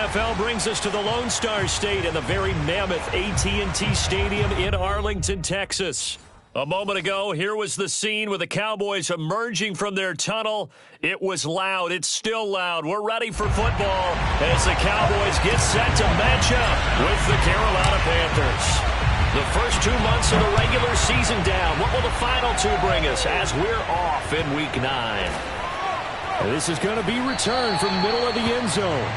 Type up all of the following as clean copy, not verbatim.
NFL brings us to the Lone Star State and the very mammoth AT&T Stadium in Arlington, Texas. A moment ago, here was the scene with the Cowboys emerging from their tunnel. It was loud. It's still loud. We're ready for football as the Cowboys get set to match up with the Carolina Panthers. The first 2 months of the regular season down. What will the final two bring us as we're off in Week 9? This is going to be returned from the middle of the end zone.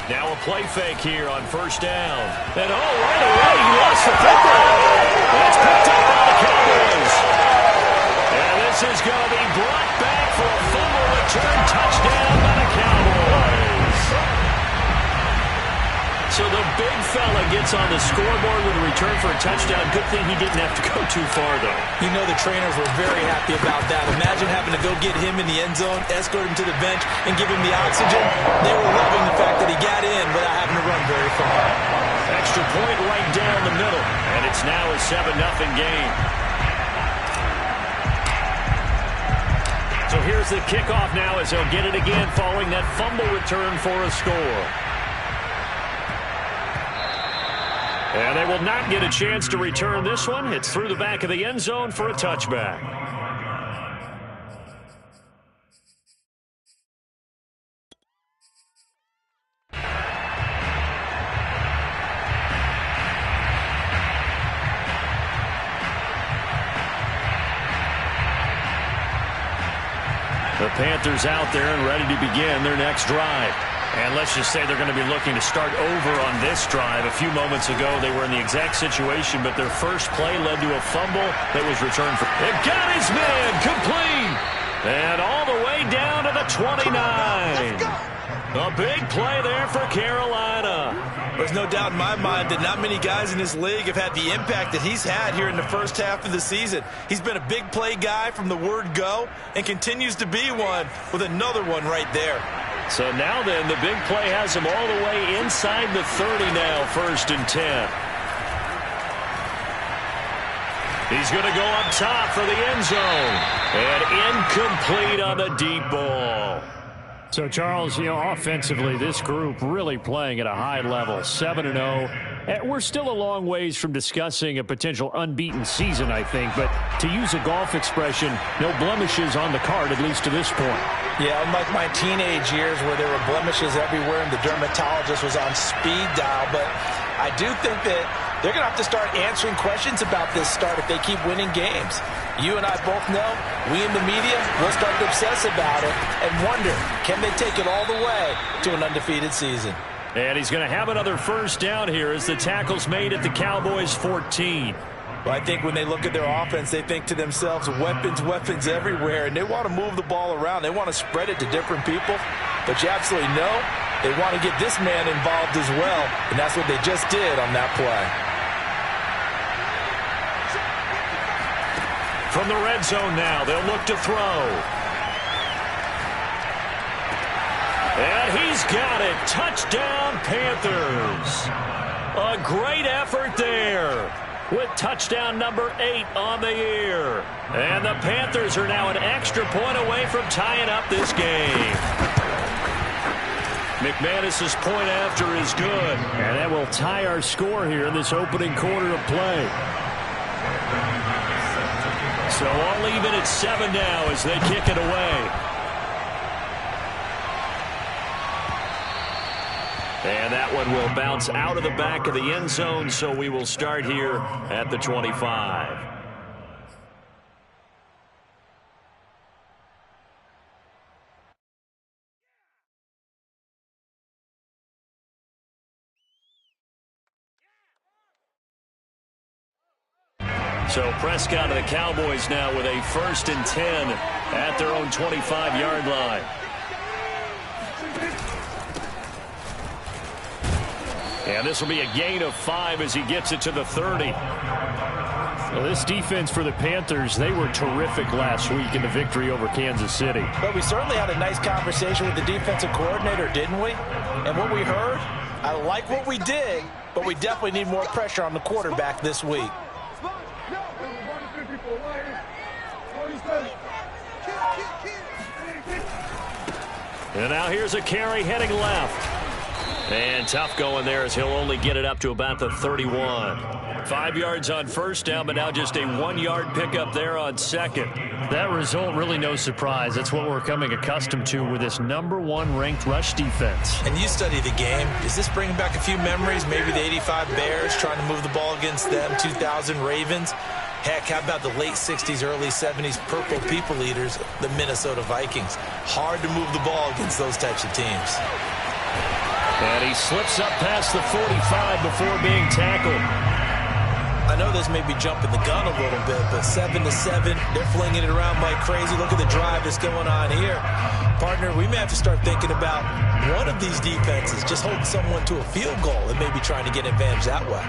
Now a play fake here on first down. And right away he lost the football. That's picked up by the Cowboys. And this is going to be brought back for a fumble return touchdown by the Cowboys. So the big fella gets on the scoreboard with a return for a touchdown. Good thing he didn't have to go too far, though. You know the trainers were very happy about that. Imagine having to go get him in the end zone, escort him to the bench, and give him the oxygen. They were loving the fact that he got in without having to run very far. Extra point right down the middle. And it's now a 7-0 game. So here's the kickoff now as they'll get it again following that fumble return for a score. And they will not get a chance to return this one. It's through the back of the end zone for a touchback. The Panthers out there and ready to begin their next drive. And let's just say they're going to be looking to start over on this drive. A few moments ago, they were in the exact situation, but their first play led to a fumble that was returned for. It got his man complete. And all the way down to the 29. A big play there for Carolina. There's no doubt in my mind that not many guys in this league have had the impact that he's had here in the first half of the season. He's been a big play guy from the word go and continues to be one with another one right there. So now then, the big play has him all the way inside the 30 now, 1st and 10. He's going to go up top for the end zone. And incomplete on the deep ball. So, Charles, offensively, this group really playing at a high level, 7-0. We're still a long ways from discussing a potential unbeaten season, I think. But to use a golf expression, no blemishes on the card, at least to this point. Yeah, unlike my teenage years where there were blemishes everywhere and the dermatologist was on speed dial. But I do think that they're going to have to start answering questions about this start if they keep winning games. You and I both know, we in the media will start to obsess about it and wonder, can they take it all the way to an undefeated season? And he's going to have another first down here as the tackle's made at the Cowboys' 14. Well, I think when they look at their offense, they think to themselves, weapons, weapons everywhere, and they want to move the ball around. They want to spread it to different people. But you absolutely know they want to get this man involved as well, and that's what they just did on that play. From the red zone now, they'll look to throw. And he's got it. Touchdown, Panthers. A great effort there with touchdown number 8 on the year. And the Panthers are now an extra point away from tying up this game. McManus's point after is good. And that will tie our score here in this opening quarter of play. So all even at 7 now as they kick it away. And that one will bounce out of the back of the end zone, so we will start here at the 25. So Prescott and the Cowboys now with a 1st and 10 at their own 25-yard line. And this will be a gain of 5 as he gets it to the 30. Well, this defense for the Panthers, they were terrific last week in the victory over Kansas City. But we certainly had a nice conversation with the defensive coordinator, didn't we? And what we heard, I like what we did, but we definitely need more pressure on the quarterback this week. And now here's a carry heading left. And tough going there as he'll only get it up to about the 31. 5 yards on first down, but now just a 1-yard pickup there on second. That result, really no surprise. That's what we're coming accustomed to with this #1 ranked rush defense. And you study the game. Is this bringing back a few memories? Maybe the 85 Bears trying to move the ball against them, 2000 Ravens. Heck, how about the late 60s, early 70s Purple People Eaters, the Minnesota Vikings? Hard to move the ball against those types of teams. And he slips up past the 45 before being tackled. I know this may be jumping the gun a little bit, but 7-7, they're flinging it around like crazy. Look at the drive that's going on here. Partner, we may have to start thinking about one of these defenses just holding someone to a field goal and maybe trying to get advantage that way.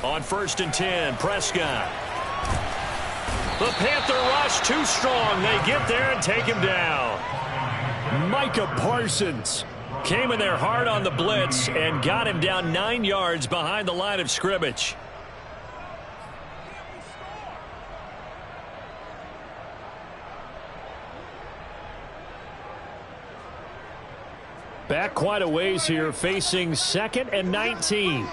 On 1st and 10, Prescott. The Panther rush too strong. They get there and take him down. Micah Parsons Came in there hard on the blitz and got him down 9 yards behind the line of scrimmage. Back quite a ways here, facing 2nd and 19.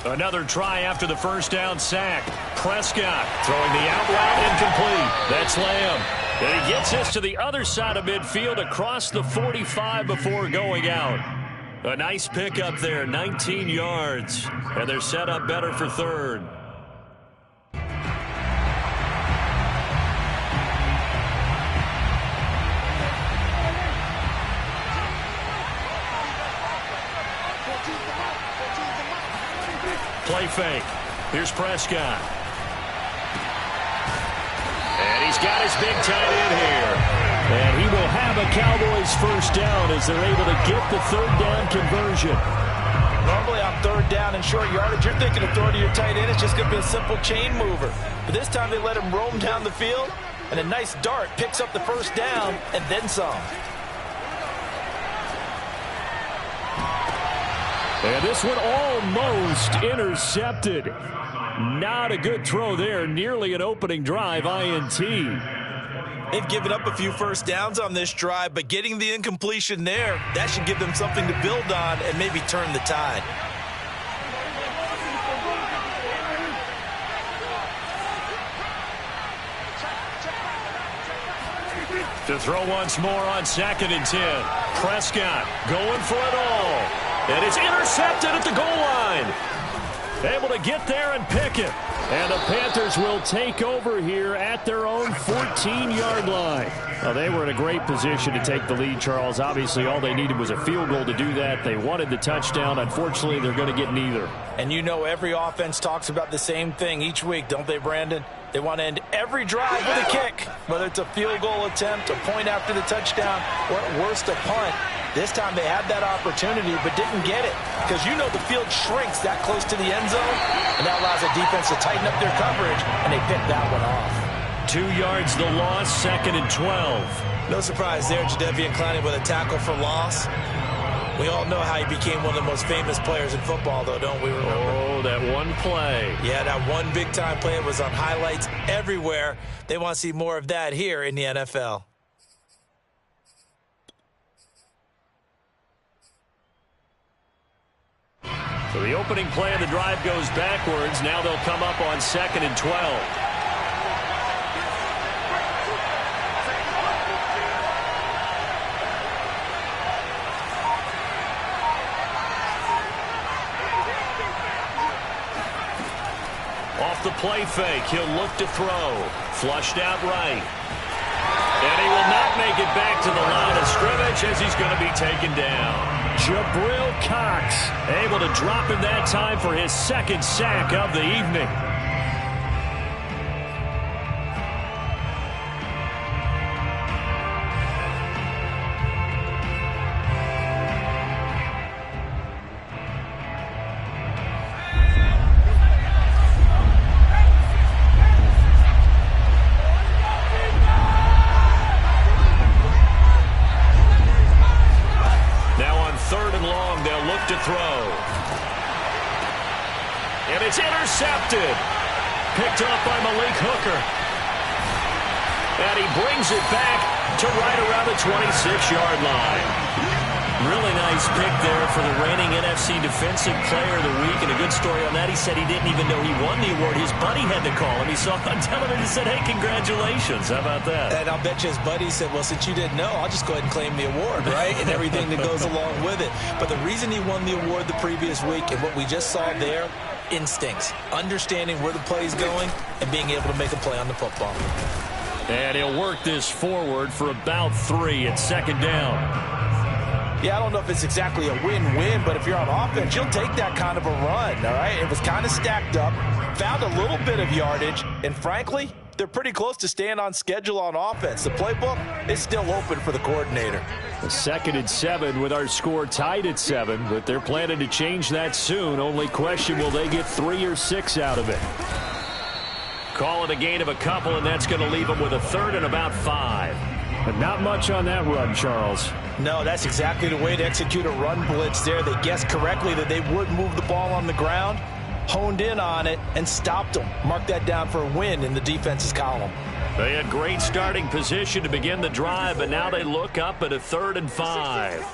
Another try after the first down sack. Prescott throwing the out route incomplete. That's Lamb. And he gets this to the other side of midfield across the 45 before going out. A nice pickup there, 19 yards. And they're set up better for third. Play fake. Here's Prescott. And he's got his big tight end here. And he will have a Cowboys first down as they're able to get the third down conversion. Normally on third down and short yardage, you're thinking of throwing to your tight end. It's just going to be a simple chain mover. But this time they let him roam down the field, and a nice dart picks up the first down and then some. And this one almost intercepted. Not a good throw there. Nearly an opening drive INT. They've given up a few first downs on this drive, but getting the incompletion there, that should give them something to build on and maybe turn the tide. To throw once more on 2nd and 10. Prescott going for it all. And it's intercepted at the goal line. Able to get there and pick it. And the Panthers will take over here at their own 14-yard line. Now, they were in a great position to take the lead, Charles. Obviously, all they needed was a field goal to do that. They wanted the touchdown. Unfortunately, they're going to get neither. And you know every offense talks about the same thing each week, don't they, Brandon? They want to end every drive with a kick, whether it's a field goal attempt, a point after the touchdown, or at worst, a punt. This time they had that opportunity but didn't get it because you know the field shrinks that close to the end zone, and that allows the defense to tighten up their coverage, and they picked that one off. 2 yards the loss, 2nd and 12. No surprise there, Jadeveon Clowney with a tackle for loss. We all know how he became one of the most famous players in football, though, don't we remember? Oh, that one play. Yeah, that one big-time play was on highlights everywhere. They want to see more of that here in the NFL. So the opening play of the drive goes backwards. Now they'll come up on 2nd and 12. Off the play fake, he'll look to throw. Flushed out right. And he will not make it back to the line of scrimmage as he's going to be taken down. Jabril Cox able to drop him that time for his second sack of the evening. To throw. And it's intercepted. Picked up by Malik Hooker. And he brings it back to right around the 26-yard line. Really nice pick there for the reigning NFC Defensive Player of the Week. And a good story on that. He said he didn't even know he won the award. His buddy had to call him. He saw it on television and said, hey, congratulations. How about that? And I'll bet you his buddy said, well, since you didn't know, I'll just go ahead and claim the award, right? And everything that goes along with it. But the reason he won the award the previous week and what we just saw there, instincts, understanding where the play is going and being able to make a play on the football. And he'll work this forward for about 3 at second down. Yeah, I don't know if it's exactly a win-win, but if you're on offense, you'll take that kind of a run, all right? It was kind of stacked up, found a little bit of yardage, and frankly, they're pretty close to staying on schedule on offense. The playbook is still open for the coordinator. The 2nd and 7 with our score tied at 7, but they're planning to change that soon. Only question, will they get 3 or 6 out of it? Call it a gain of a couple, and that's going to leave them with a 3rd and about 5. But not much on that run, Charles. No, that's exactly the way to execute a run blitz there. They guessed correctly that they would move the ball on the ground, honed in on it, and stopped them. Mark that down for a win in the defense's column. They had great starting position to begin the drive, but now they look up at a 3rd and 5.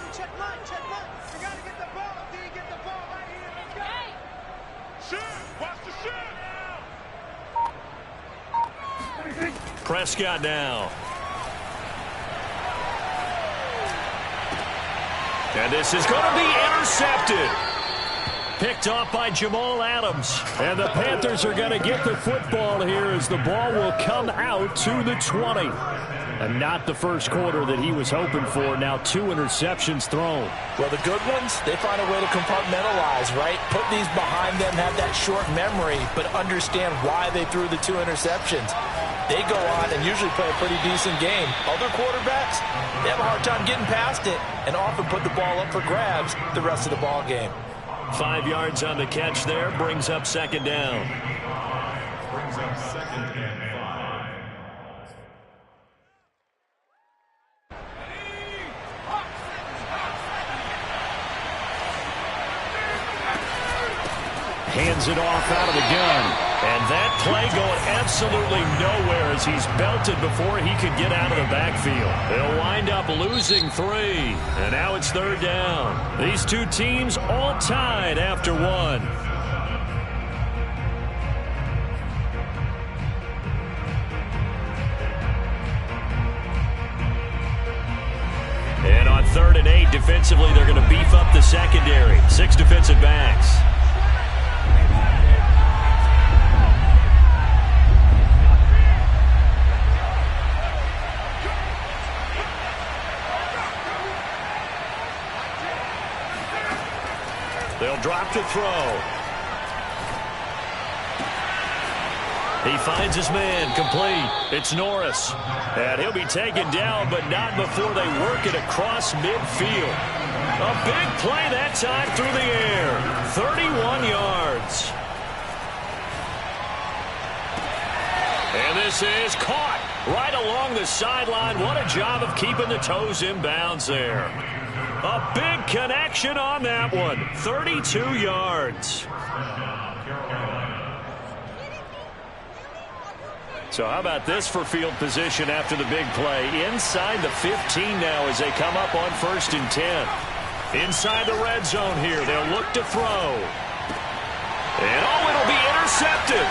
Prescott now. And this is going to be intercepted. Picked off by Jamal Adams. And the Panthers are going to get the football here as the ball will come out to the 20. And not the first quarter that he was hoping for. Now 2 interceptions thrown. Well, the good ones, they find a way to compartmentalize, right? Put these behind them, have that short memory, but understand why they threw the 2 interceptions. They go on and usually play a pretty decent game. Other quarterbacks, they have a hard time getting past it and often put the ball up for grabs the rest of the ball game. 5 yards on the catch there, brings up 2nd down. Brings up 2nd and 5. Hands it off out of the gun. And that play going absolutely nowhere as he's belted before he could get out of the backfield. They'll wind up losing 3. And now it's 3rd down. These two teams all tied after 1. And on 3rd and 8, defensively, they're going to beef up the secondary. 6 defensive backs. They'll drop to throw. He finds his man, complete. It's Norris. And he'll be taken down, but not before they work it across midfield. A big play that time through the air. 31 yards. And this is caught right along the sideline. What a job of keeping the toes in bounds there. A big connection on that one. 32 yards. So how about this for field position after the big play? Inside the 15 now as they come up on 1st and 10. Inside the red zone here. They'll look to throw. And it'll be intercepted.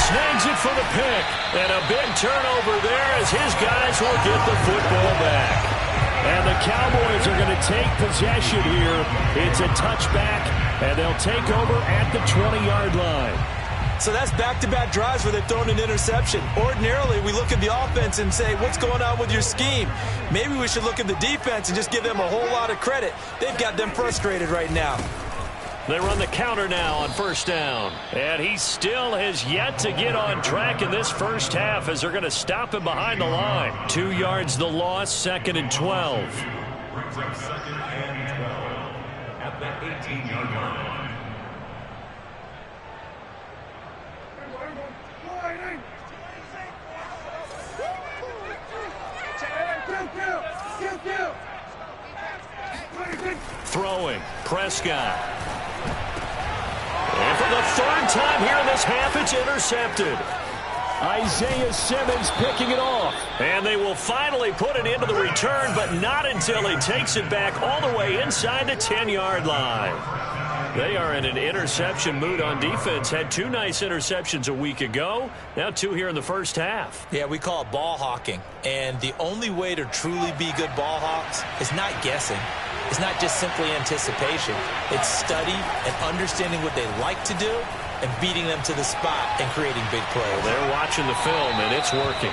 Snags it for the pick. And a big turnover there as his guys will get the football back. And the Cowboys are going to take possession here. It's a touchback, and they'll take over at the 20-yard line. So that's back-to-back drives where they've thrown an interception. Ordinarily, we look at the offense and say, what's going on with your scheme? Maybe we should look at the defense and just give them a whole lot of credit. They've got them frustrated right now. They run the counter now on first down. And he still has yet to get on track in this first half as they're going to stop him behind the line. 2 yards the loss, 2nd and 12. Brings up 2nd and 12 at the 18-yard line. Throwing, Prescott. And for the 3rd time here in this half, it's intercepted. Isaiah Simmons picking it off. And they will finally put it into the return, but not until he takes it back all the way inside the 10-yard line. They are in an interception mood on defense. Had 2 nice interceptions a week ago. Now 2 here in the first half. Yeah, we call it ball hawking. And the only way to truly be good ball hawks is not guessing. It's not just simply anticipation. It's study and understanding what they like to do and beating them to the spot and creating big plays. Well, they're watching the film, and it's working.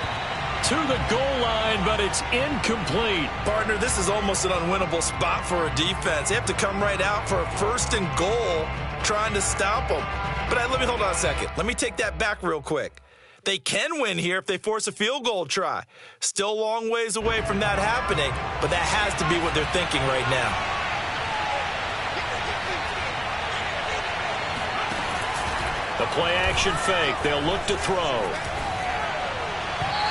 To the goal line, but it's incomplete. Partner, this is almost an unwinnable spot for a defense. They have to come right out for a 1st and goal trying to stop them. But let me hold on a second. Let me take that back real quick. They can win here if they force a field goal try. Still a long ways away from that happening, but that has to be what they're thinking right now. The play-action fake. They'll look to throw.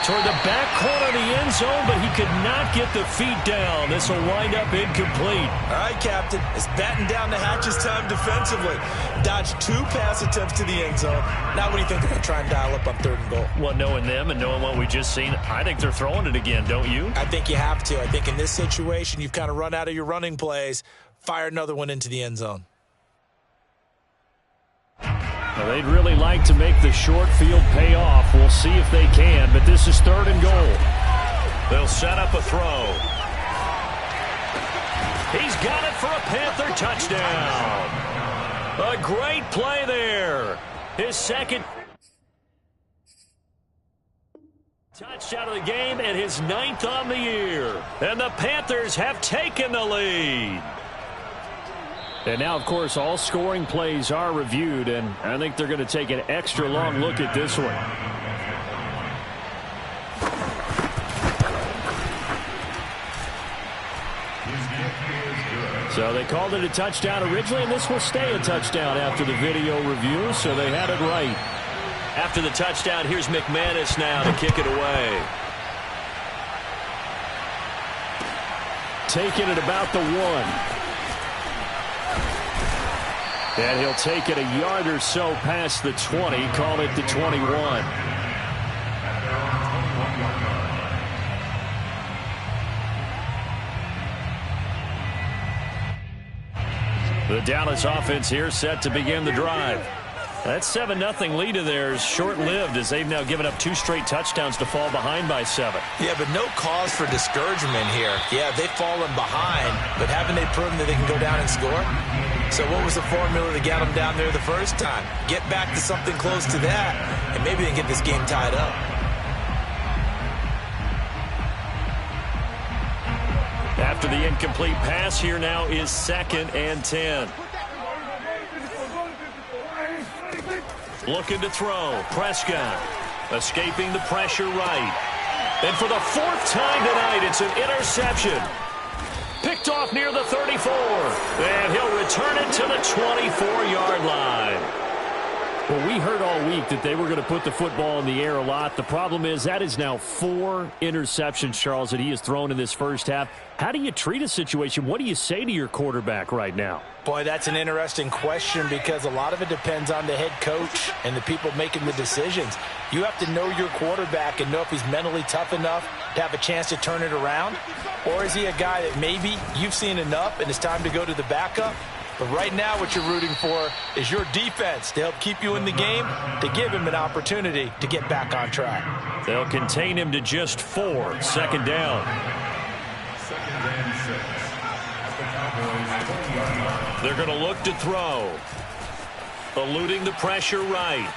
Toward the back corner of the end zone, but he could not get the feet down. This will wind up incomplete. All right, Captain. It's batten down the hatches time defensively. Dodged 2 pass attempts to the end zone. Now what do you think they're going to try and dial up on 3rd and goal? Well, knowing them and knowing what we just seen, I think they're throwing it again, don't you? I think you have to. I think in this situation, you've kind of run out of your running plays. Fire another one into the end zone. Well, they'd really like to make the short field pay off. We'll see if they can, but this is 3rd and goal. They'll set up a throw. He's got it for a Panther touchdown. A great play there. His 2nd touchdown of the game and his 9th on the year. And the Panthers have taken the lead. And now, of course, all scoring plays are reviewed, and I think they're going to take an extra long look at this one. So they called it a touchdown originally, and this will stay a touchdown after the video review, so they had it right. After the touchdown, here's McManus now to kick it away. Taking it about the 1. And he'll take it a yard or so past the 20, call it the 21. The Dallas offense here set to begin the drive. That 7-0 lead of theirs short-lived as they've now given up 2 straight touchdowns to fall behind by 7. Yeah, but no cause for discouragement here. Yeah, they've fallen behind, but haven't they proven that they can go down and score? So what was the formula to get them down there the first time? Get back to something close to that, and maybe they can get this game tied up. After the incomplete pass, here now is 2nd and 10. Looking to throw. Prescott escaping the pressure right. And for the 4th time tonight, it's an interception. Picked off near the 34. And he'll return it to the 24-yard line. Well, we heard all week that they were going to put the football in the air a lot. The problem is that is now 4 interceptions, Charles, that he has thrown in this first half. How do you treat a situation? What do you say to your quarterback right now? Boy, that's an interesting question because a lot of it depends on the head coach and the people making the decisions. You have to know your quarterback and know if he's mentally tough enough to have a chance to turn it around. Or is he a guy that maybe you've seen enough and it's time to go to the backup? But right now what you're rooting for is your defense to help keep you in the game, to give him an opportunity to get back on track. They'll contain him to just 4. 2nd down. 2nd and 6. The Cowboys 20-yard line. They're going to look to throw. Eluding the pressure right.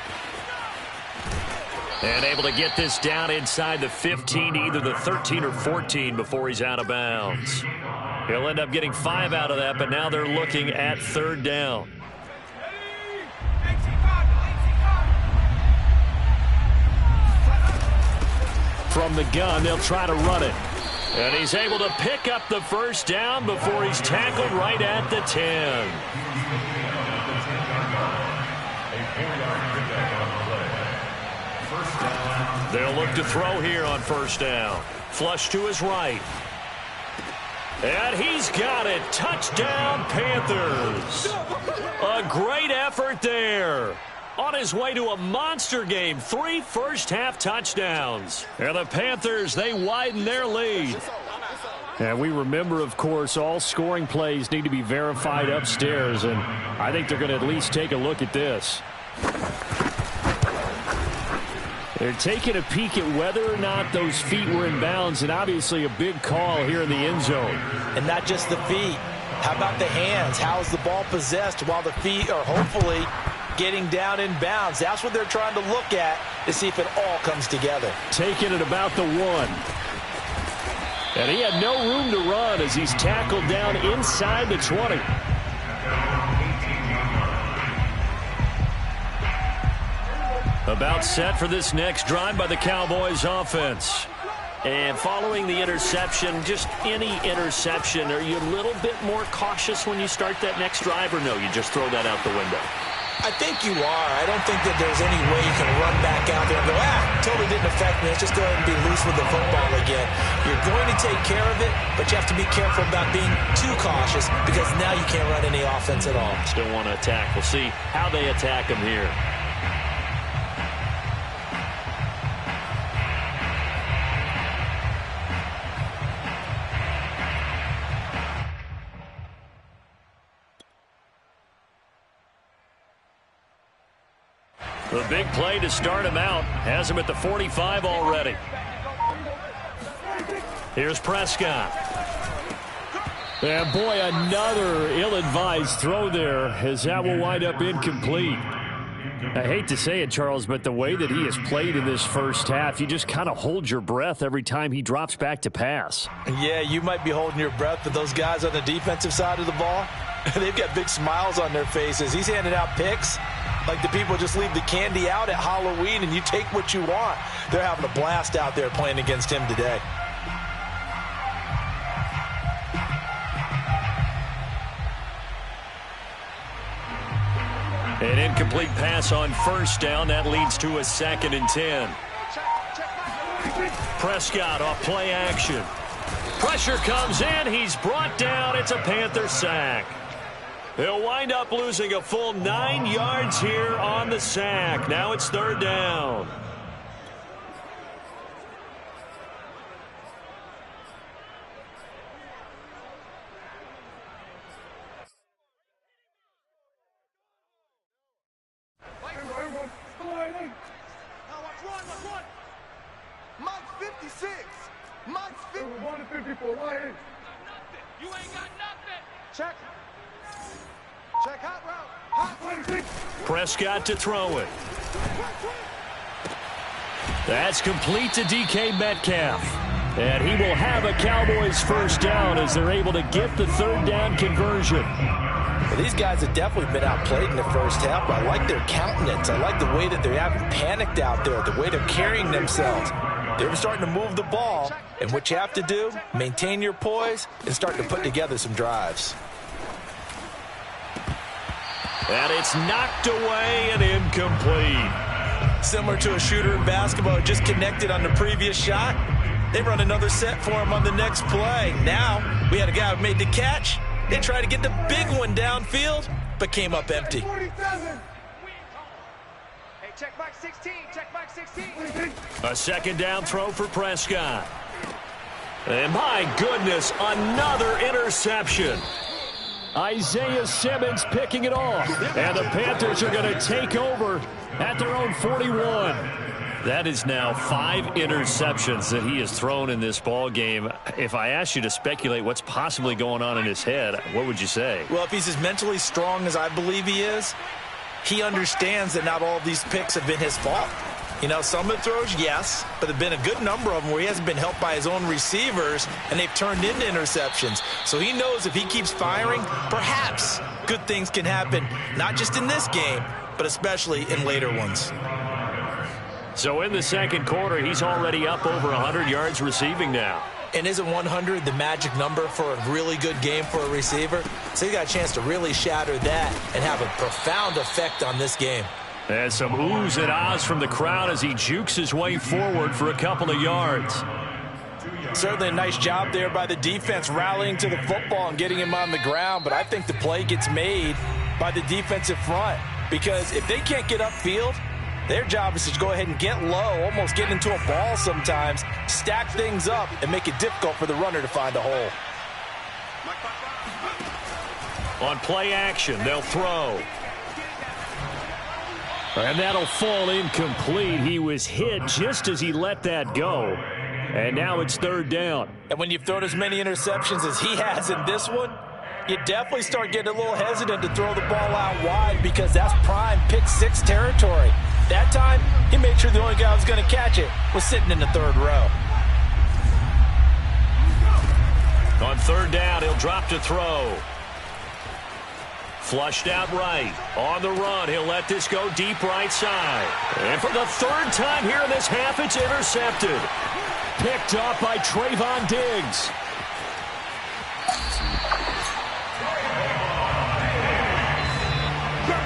And able to get this down inside the 15, either the 13 or 14 before he's out of bounds. He'll end up getting 5 out of that, but now they're looking at third down. From the gun, they'll try to run it. And he's able to pick up the first down before he's tackled right at the 10. They'll look to throw here on first down. Flush to his right. And he's got it. Touchdown, Panthers. A great effort there. On his way to a monster game. 3 first-half touchdowns. And the Panthers, they widen their lead. And we remember, of course, all scoring plays need to be verified upstairs. And I think they're going to at least take a look at this. They're taking a peek at whether or not those feet were in bounds, and obviously a big call here in the end zone. And not just the feet. How about the hands? How's the ball possessed while the feet are hopefully getting down in bounds? That's what they're trying to look at to see if it all comes together. Taking it about the 1. And he had no room to run as he's tackled down inside the 20. About set for this next drive by the Cowboys offense. And following the interception, just any interception, are you a little bit more cautious when you start that next drive, or no, you just throw that out the window? I think you are. I don't think that there's any way you can run back out there and go, totally didn't affect me. Let's just go ahead and be loose with the football again. You're going to take care of it, but you have to be careful about being too cautious because now you can't run any offense at all. Still want to attack. We'll see how they attack him here. The big play to start him out has him at the 45 already. Here's Prescott. And boy, another ill-advised throw there as that will wind up incomplete. I hate to say it, Charles, but the way that he has played in this first half, you just kind of hold your breath every time he drops back to pass. Yeah, you might be holding your breath, but those guys on the defensive side of the ball, they've got big smiles on their faces. He's handing out picks like the people just leave the candy out at Halloween and you take what you want. They're having a blast out there playing against him today. An incomplete pass on first down. That leads to a 2nd and 10. Prescott off play action. Pressure comes in. He's brought down. It's a Panther sack. They'll wind up losing a full 9 yards here on the sack. Now it's third down. Mike 56. Mike 54. You ain't got nothing. Check. Check hot route. Hot. Prescott to throw it. That's complete to DK Metcalf. And he will have a Cowboys first down as they're able to get the third down conversion. Well, these guys have definitely been outplayed in the first half, but I like their countenance. I like the way that they haven't panicked out there, the way they're carrying themselves. They're starting to move the ball, and what you have to do, maintain your poise and start to put together some drives. And it's knocked away and incomplete. Similar to a shooter in basketball who just connected on the previous shot. They run another set for him on the next play. Now, we had a guy who made the catch. They tried to get the big one downfield, but came up empty. Hey, check back 16. Check back 16. A second down throw for Prescott. And my goodness, another interception. Isaiah Simmons picking it off. And the Panthers are going to take over at their own 41. That is now 5 interceptions that he has thrown in this ball game. If I asked you to speculate what's possibly going on in his head, what would you say? Well, if he's as mentally strong as I believe he is, he understands that not all of these picks have been his fault. You know, some of the throws, yes, but there have been a good number of them where he hasn't been helped by his own receivers, and they've turned into interceptions. So he knows if he keeps firing, perhaps good things can happen, not just in this game, but especially in later ones. So in the second quarter, he's already up over 100 yards receiving now. And isn't 100 the magic number for a really good game for a receiver? So he got a chance to really shatter that and have a profound effect on this game. And some oohs and ahs from the crowd as he jukes his way forward for a couple of yards. Certainly a nice job there by the defense rallying to the football and getting him on the ground. But I think the play gets made by the defensive front, because if they can't get upfield, their job is to go ahead and get low, almost get into a ball sometimes, stack things up, and make it difficult for the runner to find a hole. On play action, they'll throw. And that'll fall incomplete. He was hit just as he let that go. And now it's third down. And when you've thrown as many interceptions as he has in this one, you definitely start getting a little hesitant to throw the ball out wide, because that's prime pick six territory. That time, he made sure the only guy who was going to catch it was sitting in the third row. On third down, he'll drop to throw. Flushed out right. On the run, he'll let this go deep right side. And for the third time here in this half, it's intercepted. Picked up by Trayvon Diggs.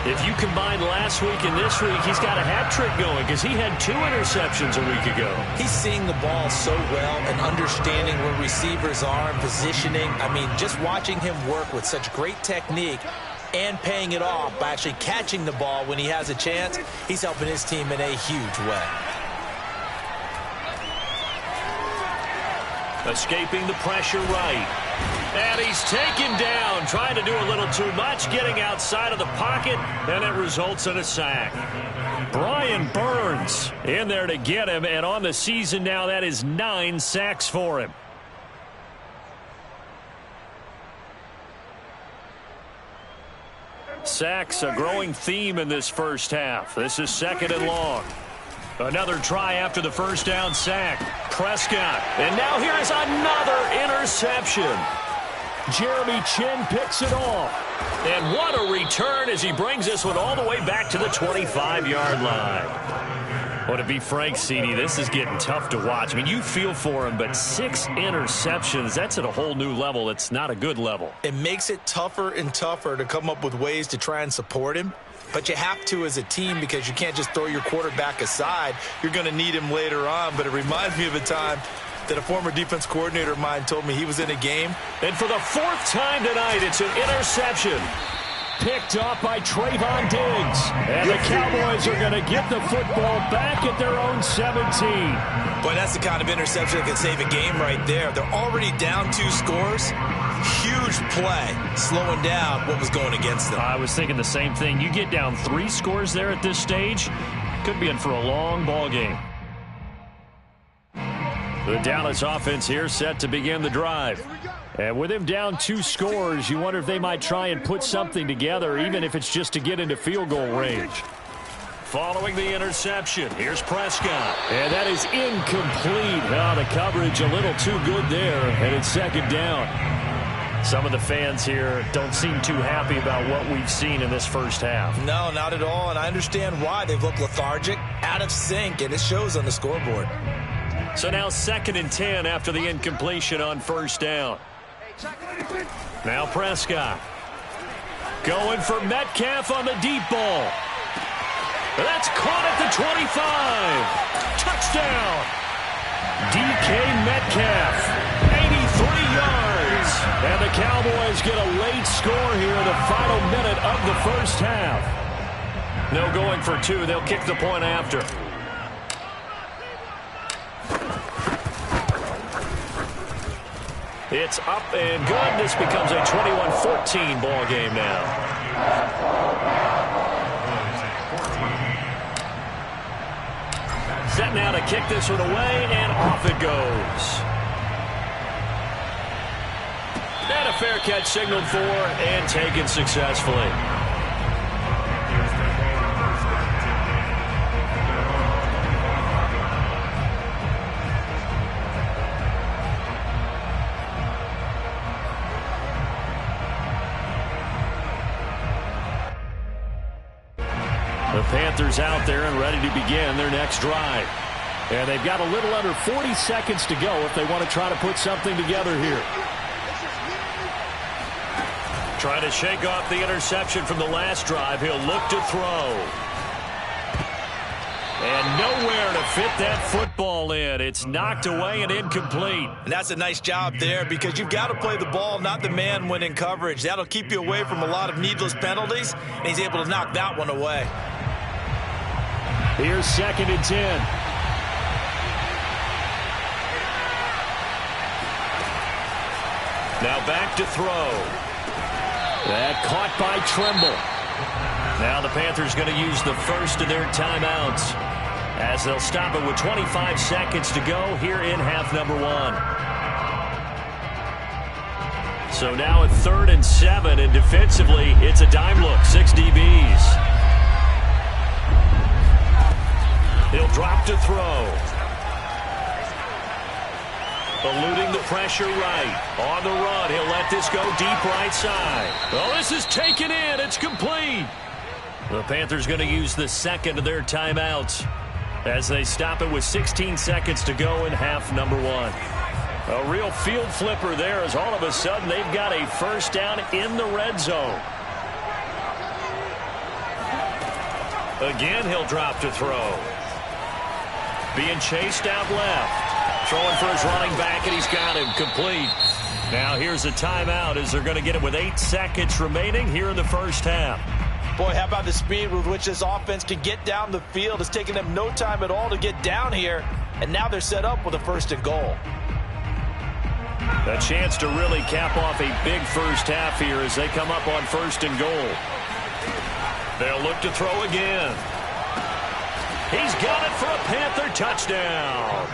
If you combine last week and this week, he's got a hat trick going, because he had 2 interceptions a week ago. He's seeing the ball so well and understanding where receivers are and positioning. I mean, just watching him work with such great technique and paying it off by actually catching the ball when he has a chance, he's helping his team in a huge way. Escaping the pressure right. And he's taken down, trying to do a little too much, getting outside of the pocket, and it results in a sack. Brian Burns in there to get him, and on the season now, that is 9 sacks for him. Sacks, a growing theme in this first half. This is second and long. Another try after the first down sack. Prescott. And now here is another interception. Jeremy Chinn picks it off. And what a return as he brings this one all the way back to the 25-yard line. Well, to be frank, CD, this is getting tough to watch. I mean, you feel for him, but 6 interceptions, that's at a whole new level. It's not a good level. It makes it tougher and tougher to come up with ways to try and support him. But you have to as a team, because you can't just throw your quarterback aside. You're going to need him later on. But it reminds me of a time that a former defense coordinator of mine told me he was in a game. And for the 4th time tonight, it's an interception. Picked off by Trayvon Diggs. And the Cowboys are going to get the football back at their own 17. Boy, that's the kind of interception that can save a game right there. They're already down 2 scores. Huge play, slowing down what was going against them. I was thinking the same thing. You get down 3 scores there at this stage, could be in for a long ball game. The Dallas offense here set to begin the drive. And with him down 2 scores, you wonder if they might try and put something together, even if it's just to get into field goal range. Following the interception, here's Prescott. And that is incomplete. Oh, the coverage a little too good there, and it's second down. Some of the fans here don't seem too happy about what we've seen in this first half. No, not at all, and I understand why. They've looked lethargic, out of sync, and it shows on the scoreboard. So now 2nd and 10 after the incompletion on first down. Now Prescott. Going for Metcalf on the deep ball. That's caught at the 25. Touchdown. DK Metcalf. 83 yards. And the Cowboys get a late score here in the final minute of the first half. No going for 2. They'll kick the point after. It's up and good. This becomes a 21-14 ball game now. Set now to kick this one away, and off it goes. And a fair catch signaled for and taken successfully. Panthers out there and ready to begin their next drive. And they've got a little under 40 seconds to go if they want to try to put something together here. Trying to shake off the interception from the last drive. He'll look to throw. And nowhere to fit that football in. It's knocked away and incomplete. And that's a nice job there because you've got to play the ball, not the man when in coverage. That'll keep you away from a lot of needless penalties, and he's able to knock that one away. Here's 2nd and 10. Now back to throw. That caught by Tremble. Now the Panthers going to use the first of their timeouts as they'll stop it with 25 seconds to go here in half number 1. So now at 3rd and 7, and defensively it's a dime look, 6 DBs. He'll drop to throw. Eluding the pressure right. On the run, he'll let this go deep right side. Oh, this is taken in. It's complete. The Panthers going to use the second of their timeouts as they stop it with 16 seconds to go in half number 1. A real field flipper there as all of a sudden they've got a first down in the red zone. Again, he'll drop to throw. Being chased out left. Throwing for his running back, and he's got him complete. Now here's a timeout as they're going to get it with 8 seconds remaining here in the first half. Boy, how about the speed with which this offense can get down the field? It's taken them no time at all to get down here, and now they're set up with a 1st and goal. A chance to really cap off a big first half here as they come up on 1st and goal. They'll look to throw again. He's got it for a Panther touchdown.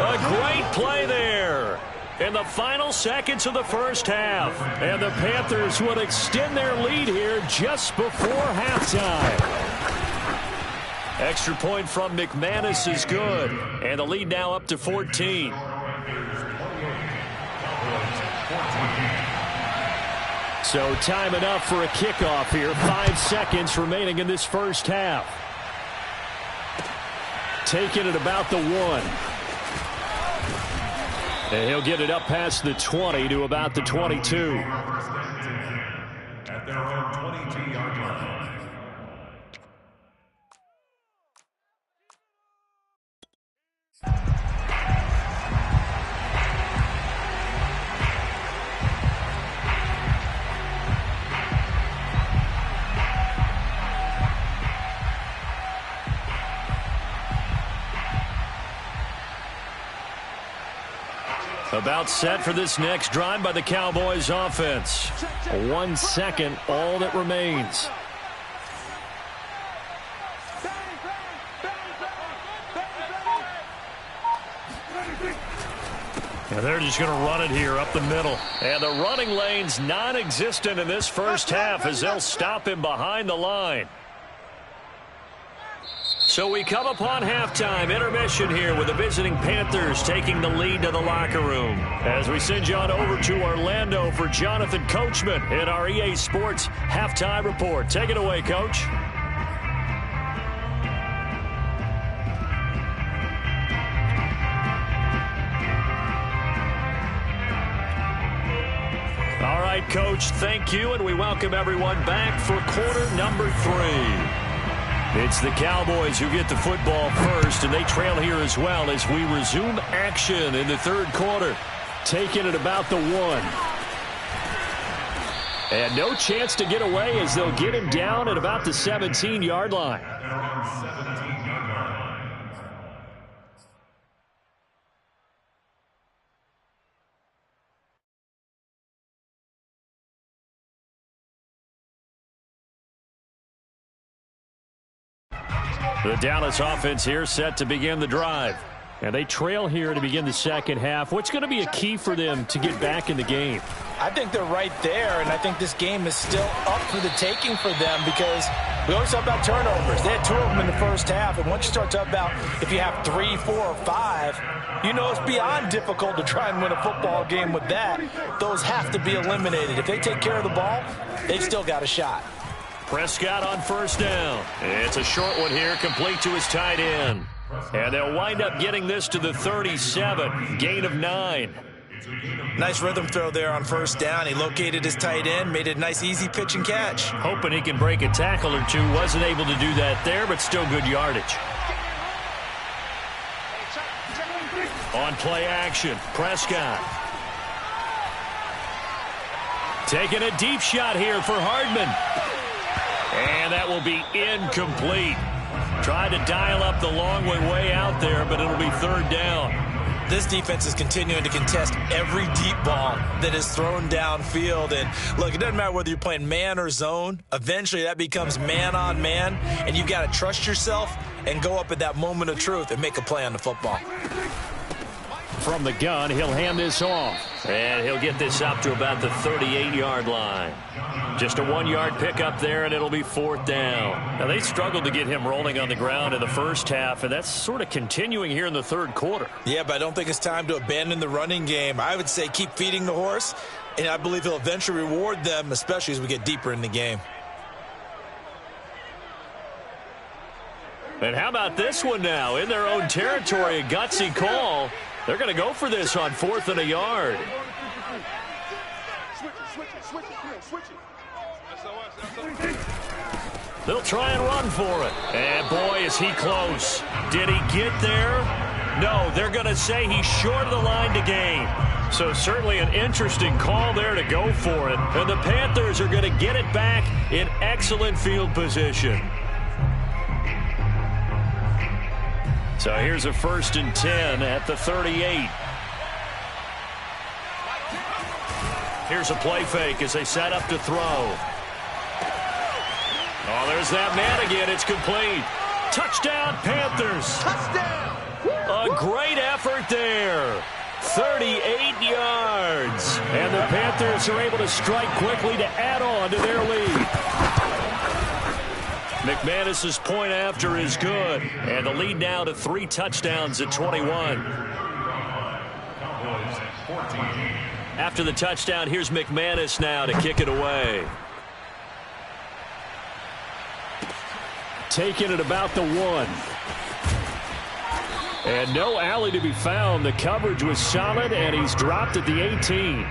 A great play there in the final seconds of the first half. And the Panthers would extend their lead here just before halftime. Extra point from McManus is good. And the lead now up to 14. So time enough for a kickoff here. 5 seconds remaining in this first half. Taking it about the 1. And he'll get it up past the 20 to about the 22. At their own 22-yard line. About set for this next drive by the Cowboys offense. 1 second, all that remains. And they're just going to run it here up the middle. And the running lane's non-existent in this first half as they'll stop him behind the line. So we come upon halftime, intermission here with the visiting Panthers taking the lead to the locker room. As we send you on over to Orlando for Jonathan Coachman in our EA Sports Halftime Report. Take it away, Coach. All right, Coach, thank you, and we welcome everyone back for quarter number 3. It's the Cowboys who get the football first, and they trail here as well as we resume action in the 3rd quarter. Taking it about the 1. And no chance to get away as they'll get him down at about the 17-yard line. The Dallas offense here set to begin the drive. And they trail here to begin the second half. What's going to be a key for them to get back in the game? I think they're right there, and I think this game is still up for the taking for them because we always talk about turnovers. They had 2 of them in the first half, and once you start talking about if you have 3, 4, or 5, you know it's beyond difficult to try and win a football game with that. Those have to be eliminated. If they take care of the ball, they've still got a shot. Prescott on first down. It's a short one here, complete to his tight end. And they'll wind up getting this to the 37, gain of 9. Nice rhythm throw there on first down. He located his tight end, made it a nice easy pitch and catch. Hoping he can break a tackle or two. Wasn't able to do that there, but still good yardage. On play action, Prescott. Taking a deep shot here for Hardman. And that will be incomplete. Tried to dial up the long way out there, but it'll be third down. This defense is continuing to contest every deep ball that is thrown downfield. And look, it doesn't matter whether you're playing man or zone. Eventually that becomes man on man, and you've got to trust yourself and go up at that moment of truth and make a play on the football. From the gun, he'll hand this off. And he'll get this up to about the 38-yard line. Just a 1-yard pickup there, and it'll be fourth down. Now, they struggled to get him rolling on the ground in the first half, and that's sort of continuing here in the third quarter. Yeah, but I don't think it's time to abandon the running game. I would say keep feeding the horse, and I believe he'll eventually reward them, especially as we get deeper in the game. And how about this one now? In their own territory, a gutsy call. They're going to go for this on 4th and a yard. They'll try and run for it. And boy, is he close. Did he get there? No, they're going to say he's short of the line to gain. So certainly an interesting call there to go for it. And the Panthers are going to get it back in excellent field position. So here's a 1st and 10 at the 38. Here's a play fake as they set up to throw. Oh, there's that man again. It's complete. Touchdown, Panthers. Touchdown. A great effort there. 38 yards. And the Panthers are able to strike quickly to add on to their lead. McManus's point after is good. And the lead now to 3 touchdowns at 21. After the touchdown, here's McManus now to kick it away. Taking it about the 1. And no alley to be found. The coverage was solid, and he's dropped at the 18.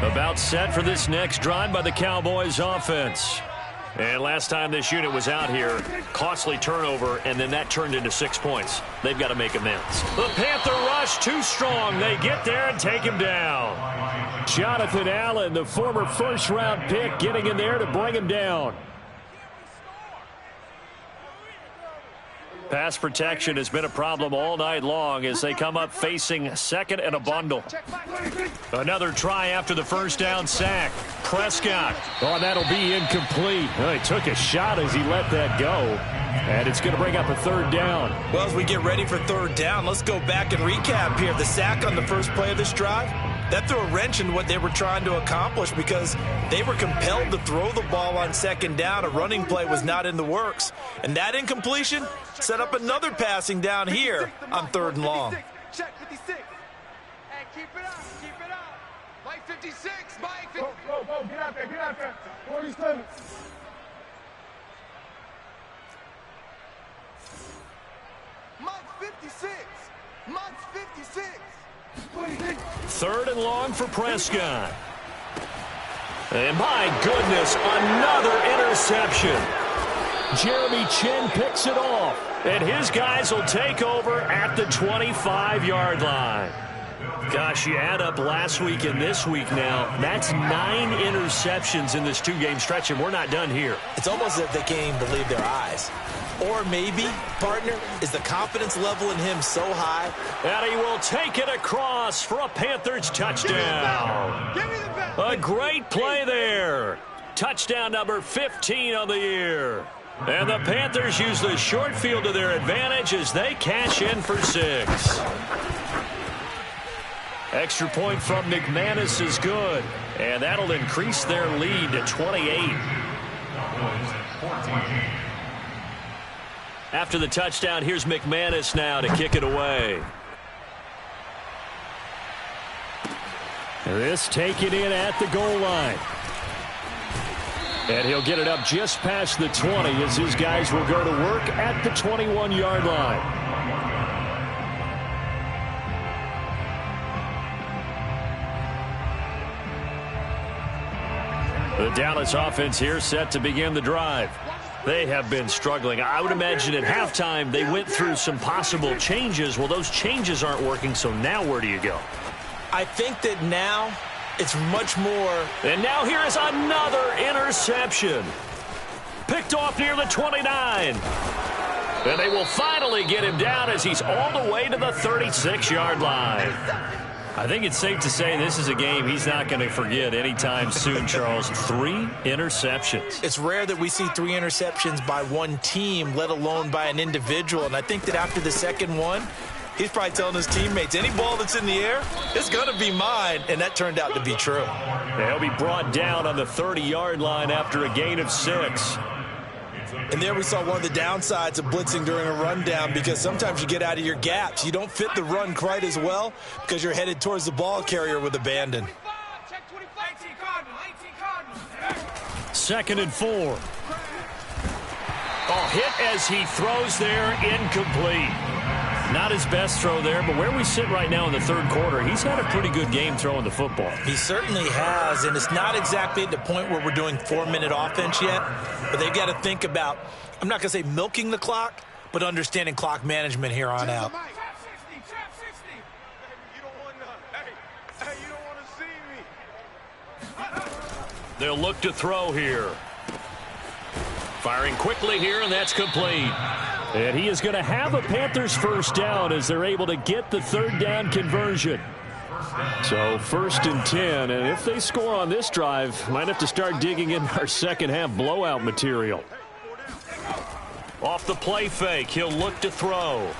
About set for this next drive by the Cowboys offense. And last time this unit was out here, costly turnover, and then that turned into 6 points. They've got to make amends. The Panther rush too strong. They get there and take him down. Jonathan Allen, the former first-round pick, getting in there to bring him down. Pass protection has been a problem all night long as they come up facing second and a bundle. Another try after the first down sack. Prescott. Oh, that'll be incomplete. Well, he took a shot as he let that go. And it's going to bring up a third down. Well, as we get ready for third down, let's go back and recap here. The sack on the first play of this drive, that threw a wrench in what they were trying to accomplish because they were compelled to throw the ball on second down. A running play was not in the works. And that incompletion set up another passing down here on 3rd and long. Check 56. And keep it up, keep it up. Mike 56, Mike 56. Go, get out there, 47. Mike 56, Mike 56. 3rd and long for Prescott. And my goodness, another interception. Jeremy Chinn picks it off. And his guys will take over at the 25-yard line. Gosh, you add up last week and this week now. That's 9 interceptions in this 2-game stretch, and we're not done here. It's almost as if they can't even believe their eyes. Or maybe, partner, is the confidence level in him so high? And he will take it across for a Panthers touchdown. Give me the bell. A great play there. Touchdown number 15 on the year. And the Panthers use the short field to their advantage as they cash in for 6. Extra point from McManus is good. And that'll increase their lead to 28. After the touchdown, here's McManus now to kick it away. This taken in at the goal line. And he'll get it up just past the 20 as his guys will go to work at the 21-yard line. The Dallas offense here set to begin the drive. They have been struggling. I would imagine at halftime they went through some possible changes. Well, those changes aren't working, so now where do you go? I think that now it's much more. And now here is another interception. Picked off near the 29. And they will finally get him down as he's all the way to the 36-yard line. I think it's safe to say this is a game he's not going to forget anytime soon, Charles. 3 interceptions. It's rare that we see 3 interceptions by one team, let alone by an individual. And I think that after the second one, he's probably telling his teammates, any ball that's in the air, it's going to be mine. And that turned out to be true. He'll be brought down on the 30-yard line after a gain of 6. And there we saw one of the downsides of blitzing during a rundown, because sometimes you get out of your gaps. You don't fit the run quite as well because you're headed towards the ball carrier with abandon. 2nd and 4. Oh, hit as he throws there, incomplete. Not his best throw there, but where we sit right now in the third quarter, he's had a pretty good game throwing the football. He certainly has, and it's not exactly at the point where we're doing 4-minute offense yet, but they've got to think about, I'm not going to say milking the clock, but understanding clock management here on out. They'll look to throw here. Firing quickly here, and that's complete. And he is going to have a Panthers first down as they're able to get the 3rd down conversion. So 1st and 10, and if they score on this drive, might have to start digging in our second half blowout material. Off the play fake, he'll look to throw.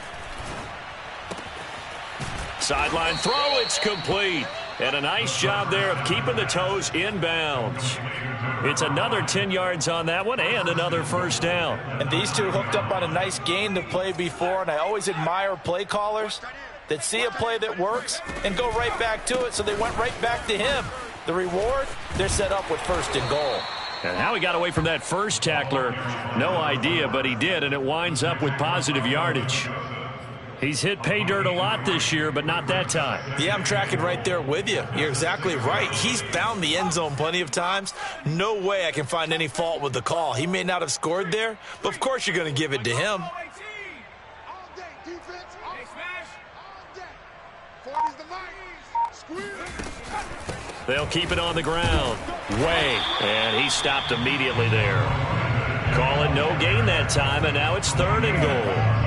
Sideline throw, it's complete. And a nice job there of keeping the toes inbounds. It's another 10 yards on that one and another first down. And these two hooked up on a nice gain to play before, and I always admire play callers that see a play that works and go right back to it, so they went right back to him. The reward, they're set up with 1st and goal. And how he got away from that first tackler, no idea, but he did, and it winds up with positive yardage. He's hit pay dirt a lot this year, but not that time. Yeah, I'm tracking right there with you. You're exactly right. He's found the end zone plenty of times. No way I can find any fault with the call. He may not have scored there, but of course you're going to give it to him. They'll keep it on the ground. Way. And he stopped immediately there. Calling no gain that time, and now it's 3rd and goal.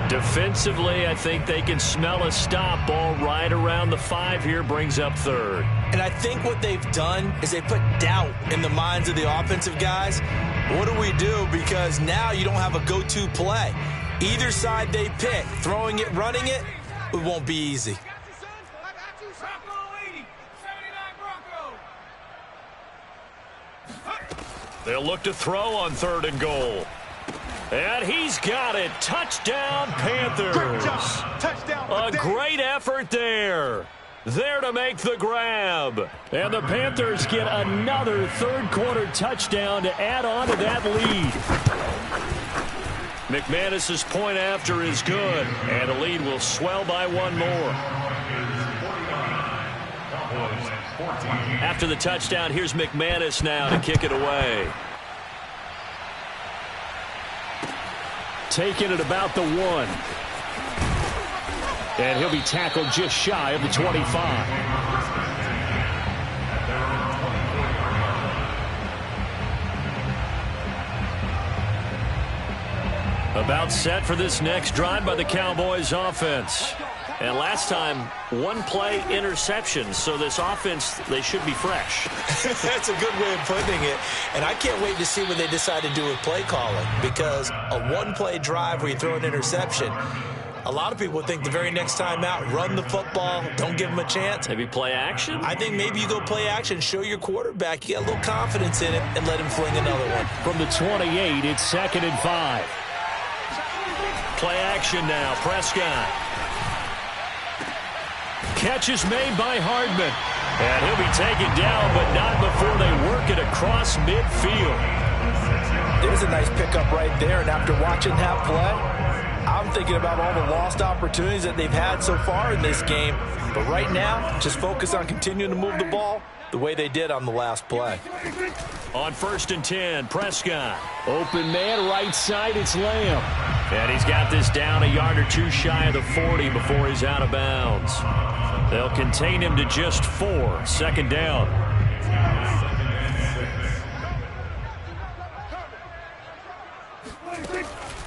Defensively, I think they can smell a stop. Ball right around the 5 here, brings up 3rd. And I think what they've done is they put doubt in the minds of the offensive guys. What do we do? Because now you don't have a go-to play. Either side they pick, throwing it, running it, it won't be easy. They'll look to throw on 3rd and goal. And he's got it. Touchdown, Panthers. Great job. Touchdown. A great effort there. There to make the grab. And the Panthers get another 3rd quarter touchdown to add on to that lead. McManus's point after is good, and the lead will swell by 1 more. After the touchdown, here's McManus now to kick it away. Taking it about the 1. And he'll be tackled just shy of the 25. About set for this next drive by the Cowboys offense. And last time, 1-play interception, so this offense, they should be fresh. That's a good way of putting it. And I can't wait to see what they decide to do with play calling, because a 1-play drive where you throw an interception, a lot of people think the very next time out, run the football, don't give them a chance. Maybe play action? I think maybe you go play action, show your quarterback you got a little confidence in it, and let him fling another one. From the 28, it's 2nd and 5. Play action now. Prescott. Catch is made by Hardman. And he'll be taken down, but not before they work it across midfield. There's a nice pickup right there, and after watching that play, I'm thinking about all the lost opportunities that they've had so far in this game. But right now, just focus on continuing to move the ball the way they did on the last play. On 1st and 10, Prescott. Open man, right side, it's Lamb. And he's got this down a yard or two shy of the 40 before he's out of bounds. They'll contain him to just 4. 2nd down.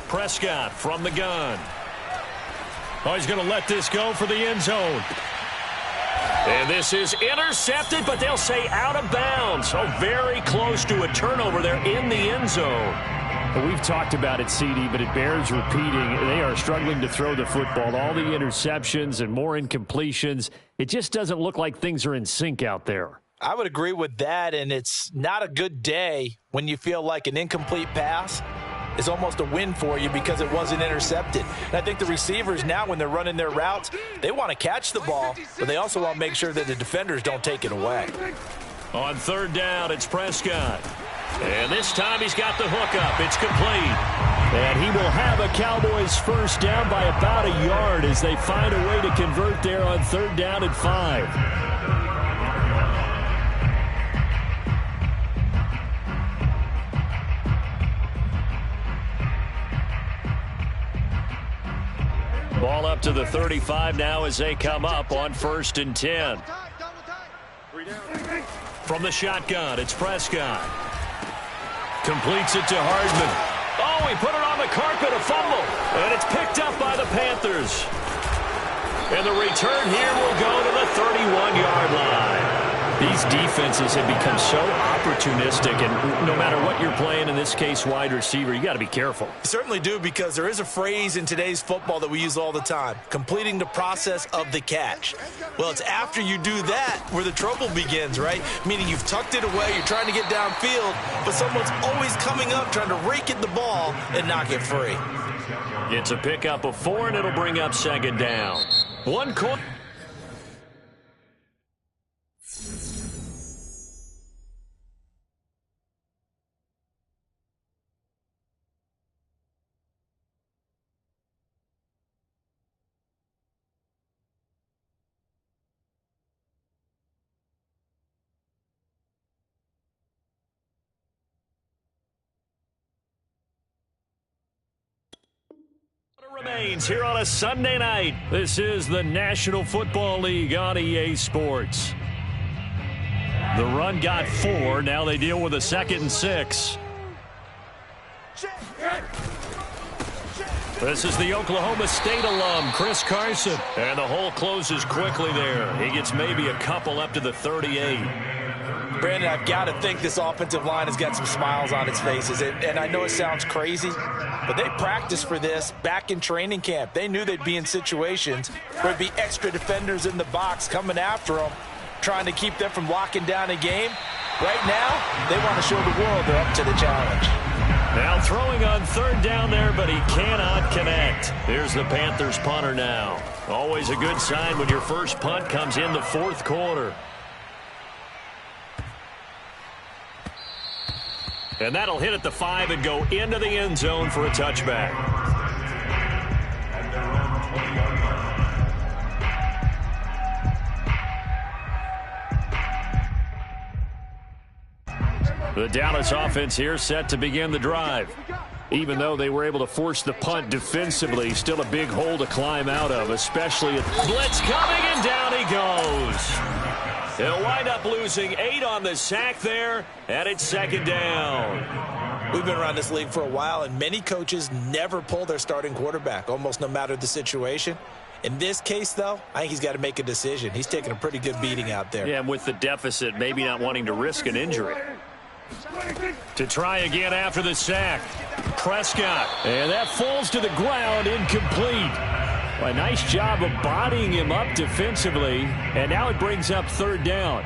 Prescott from the gun. Oh, he's going to let this go for the end zone. And this is intercepted, but they'll say out of bounds. So very close to a turnover there in the end zone. Well, we've talked about it, CD, but it bears repeating. They are struggling to throw the football. All the interceptions and more incompletions. It just doesn't look like things are in sync out there. I would agree with that, and it's not a good day when you feel like an incomplete pass is almost a win for you because it wasn't intercepted. And I think the receivers now, when they're running their routes, they want to catch the ball, but they also want to make sure that the defenders don't take it away. On 3rd down, it's Prescott. And this time he's got the hook up. It's complete. And he will have a Cowboys first down by about a yard as they find a way to convert there on 3rd down and 5. Ball up to the 35 now as they come up on 1st and 10. From the shotgun, it's Prescott. Completes it to Hardman. Oh, he put it on the carpet, a fumble. And it's picked up by the Panthers. And the return here will go to the 31-yard line. These defenses have become so opportunistic, and no matter what you're playing, in this case, wide receiver, you got to be careful. You certainly do, because there is a phrase in today's football that we use all the time, completing the process of the catch. Well, it's after you do that where the trouble begins, right? Meaning you've tucked it away, you're trying to get downfield, but someone's always coming up trying to rake at the ball and knock it free. It's a pickup of 4, and it'll bring up 2nd down. One corner. Remains here on a Sunday night. This is the National Football League on EA Sports. The run got 4. Now they deal with a 2nd and 6. This is the Oklahoma State alum, Chris Carson. And the hole closes quickly there. He gets maybe a couple up to the 38. Brandon, I've got to think this offensive line has got some smiles on its faces. And I know it sounds crazy, but they practiced for this back in training camp. They knew they'd be in situations where there'd be extra defenders in the box coming after them, trying to keep them from locking down a game. Right now, they want to show the world they're up to the challenge. Now throwing on 3rd down there, but he cannot connect. Here's the Panthers punter now. Always a good sign when your first punt comes in the 4th quarter. And that'll hit at the 5 and go into the end zone for a touchback. The Dallas offense here set to begin the drive. Even though they were able to force the punt defensively, still a big hole to climb out of, especially at blitz coming, and down he goes. They'll wind up losing 8 on the sack there, and it's 2nd down. We've been around this league for a while, and many coaches never pull their starting quarterback, almost no matter the situation. In this case, though, I think he's got to make a decision. He's taking a pretty good beating out there. Yeah, and with the deficit, maybe not wanting to risk an injury. To try again after the sack. Prescott. And that falls to the ground, incomplete. A nice job of bodying him up defensively, and now it brings up 3rd down.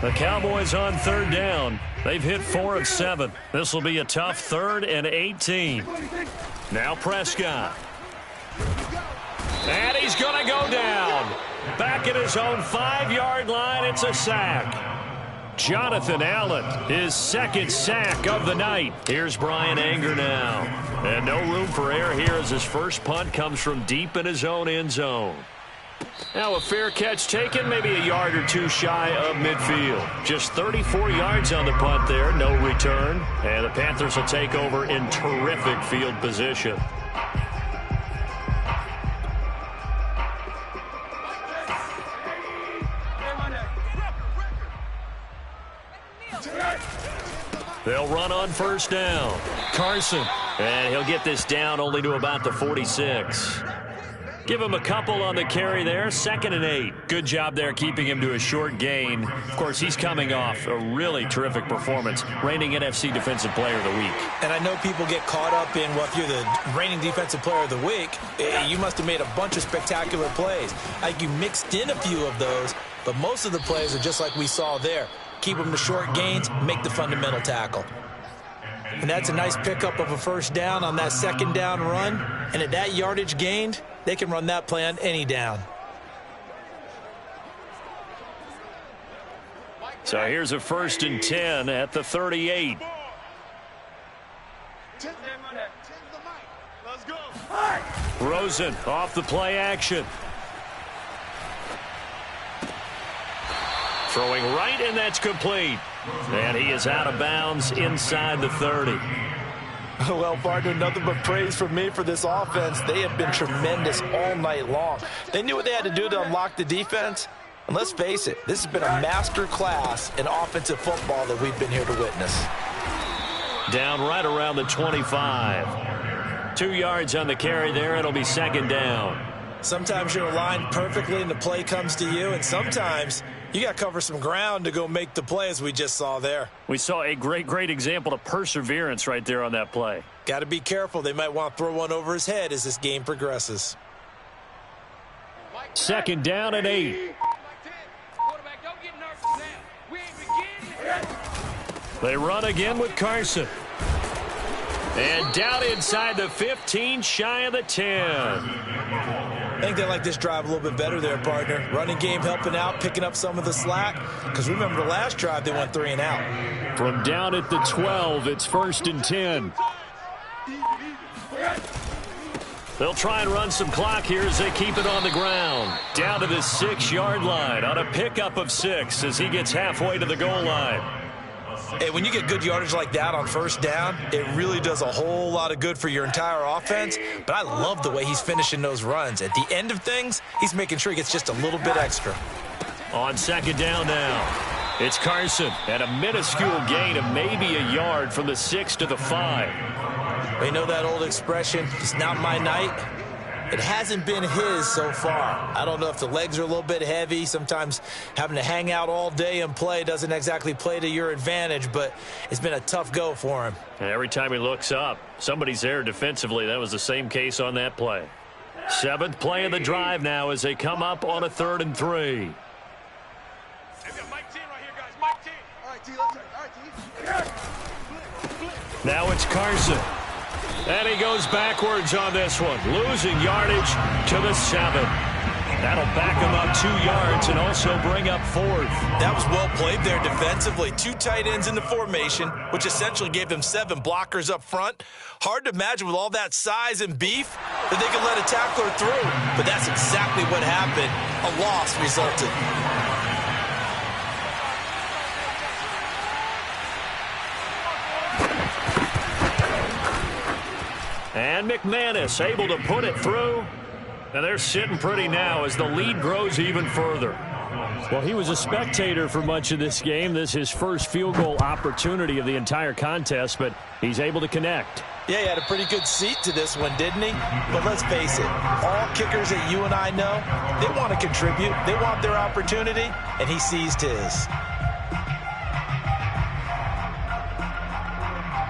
The Cowboys on third down. They've hit 4 of 7. This will be a tough 3rd and 18. Now Prescott. And he's going to go down. Back at his own 5-yard line, it's a sack. Jonathan Allen, his 2nd sack of the night. Here's Brian Anger now. And no room for error here as his first punt comes from deep in his own end zone. Now a fair catch taken, maybe a yard or two shy of midfield. Just 34 yards on the punt there, no return. And the Panthers will take over in terrific field position. They'll run on first down. Carson. And he'll get this down only to about the 46. Give him a couple on the carry there. 2nd and 8. Good job there keeping him to a short gain. Of course, he's coming off a really terrific performance. Reigning NFC Defensive Player of the Week. And I know people get caught up in, well, if you're the reigning Defensive Player of the Week, you must have made a bunch of spectacular plays. Like you mixed in a few of those, but most of the plays are just like we saw there. Keep them to short gains, make the fundamental tackle. And that's a nice pickup of a first down on that 2nd down run. And at that yardage gained, they can run that play on any down. So here's a 1st and 10 at the 38. Let's go. Rosen off the play action. Throwing right, and that's complete. And he is out of bounds inside the 30. Well, partner, nothing but praise from me for this offense. They have been tremendous all night long. They knew what they had to do to unlock the defense. And let's face it, this has been a master class in offensive football that we've been here to witness. Down right around the 25. 2 yards on the carry there. It'll be 2nd down. Sometimes you're aligned perfectly and the play comes to you, and sometimes you got to cover some ground to go make the play, as we just saw there. We saw a great example of perseverance right there on that play. Got to be careful. They might want to throw one over his head as this game progresses. 2nd down and 8. They run again with Carson. And down inside the 15, shy of the 10. I think they like this drive a little bit better there, partner. Running game helping out, picking up some of the slack. Because remember the last drive, they went 3 and out. From down at the 12, it's 1st and 10. They'll try and run some clock here as they keep it on the ground. Down to the 6-yard line on a pickup of 6 as he gets halfway to the goal line. Hey, when you get good yardage like that on first down, it really does a whole lot of good for your entire offense. But I love the way he's finishing those runs. At the end of things, he's making sure he gets just a little bit extra. On 2nd down now, it's Carson at a minuscule gain of maybe a yard from the 6 to the 5. You know that old expression, it's not my night? It hasn't been his so far. I don't know if the legs are a little bit heavy. Sometimes having to hang out all day and play doesn't exactly play to your advantage, but it's been a tough go for him. And every time he looks up, somebody's there defensively. That was the same case on that play. 7th play of the drive now as they come up on a 3rd and 3. Hey, we got Mike T right here, guys. Mike T. All right, T, let's go. All right, T. Now it's Carson. And he goes backwards on this one, losing yardage to the 7. That'll back him up 2 yards and also bring up 4th. That was well played there defensively. 2 tight ends in the formation, which essentially gave them 7 blockers up front. Hard to imagine with all that size and beef that they could let a tackler through. But that's exactly what happened. A loss resulted. And McManus able to put it through. And they're sitting pretty now as the lead grows even further. Well, he was a spectator for much of this game. This is his first field goal opportunity of the entire contest, but he's able to connect. Yeah, he had a pretty good seat to this one, didn't he? But let's face it, all kickers that you and I know, they want to contribute. They want their opportunity, and he seized his.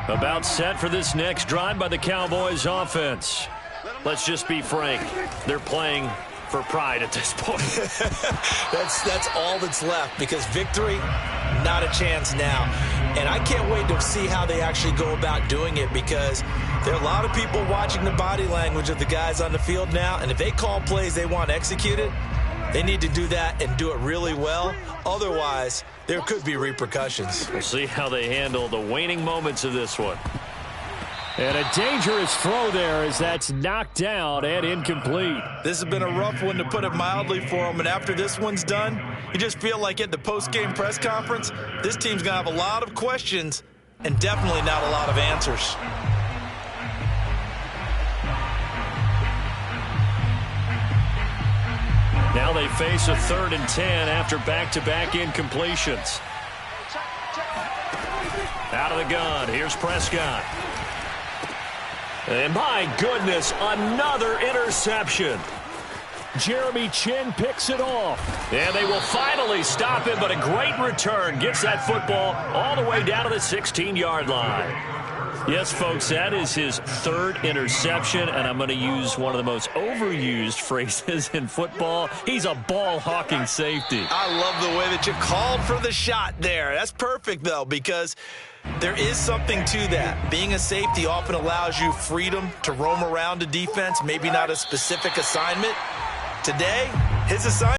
About set for this next drive by the Cowboys offense. Let's just be frank. They're playing for pride at this point. That's all that's left, because victory, not a chance now. And I can't wait to see how they actually go about doing it, because there are a lot of people watching the body language of the guys on the field now, and if they call plays they want executed, they need to do that and do it really well. Otherwise, there could be repercussions. We'll see how they handle the waning moments of this one. And a dangerous throw there as that's knocked down and incomplete. This has been a rough one, to put it mildly, for them. And after this one's done, you just feel like at the post-game press conference, this team's going to have a lot of questions and definitely not a lot of answers. Now they face a 3rd and 10 after back-to-back incompletions. Out of the gun, here's Prescott. And my goodness, another interception. Jeremy Chinn picks it off. And they will finally stop him, but a great return. Gets that football all the way down to the 16-yard line. Yes, folks, that is his 3rd interception, and I'm going to use one of the most overused phrases in football. He's a ball-hawking safety. I love the way that you called for the shot there. That's perfect, though, because there is something to that. Being a safety often allows you freedom to roam around a defense, maybe not a specific assignment. Today, his assignment